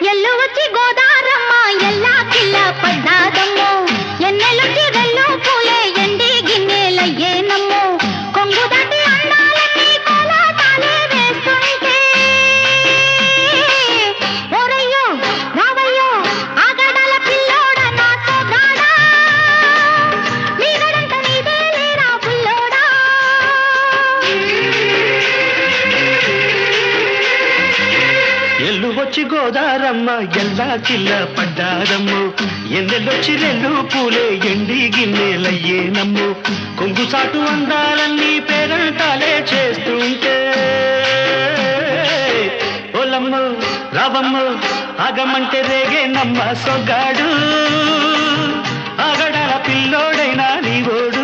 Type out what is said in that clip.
ఎల్లు వచ్చి గోదారమ్మ ఎల్లా కిల్ల పడ్డాదమ్మో ఎన్నెలొచ్చి రెల్లు పూలే ఎండి గిన్నెలయ్యేనమ్మో కొంగు దాటి అన్నాలన్నీ కోలాటాలే వేస్తుంటే ఓరయ్యో రావయ్యో ఆగడాల పిల్లోడ నాతో గాడా నీగడంత నీదే లేరా పుల్లోడా ఎల్లు వచ్చి గోదారమ్మ ఎల్లా కిల్ల పడ్డాదమ్ము ఎన్నెల్లొచ్చి రెల్లు పూలే ఎండి గిన్నెలయ్యేనమ్ము కొంగు సాటు అందాలన్నీ పేరంటాలే చేస్తుంటే ఓలమ్మ రావమ్మ ఆగమంటే రేగేనమ్మ సొగ్గాడు ఆగడాల పిల్లోడైనా నీవోడు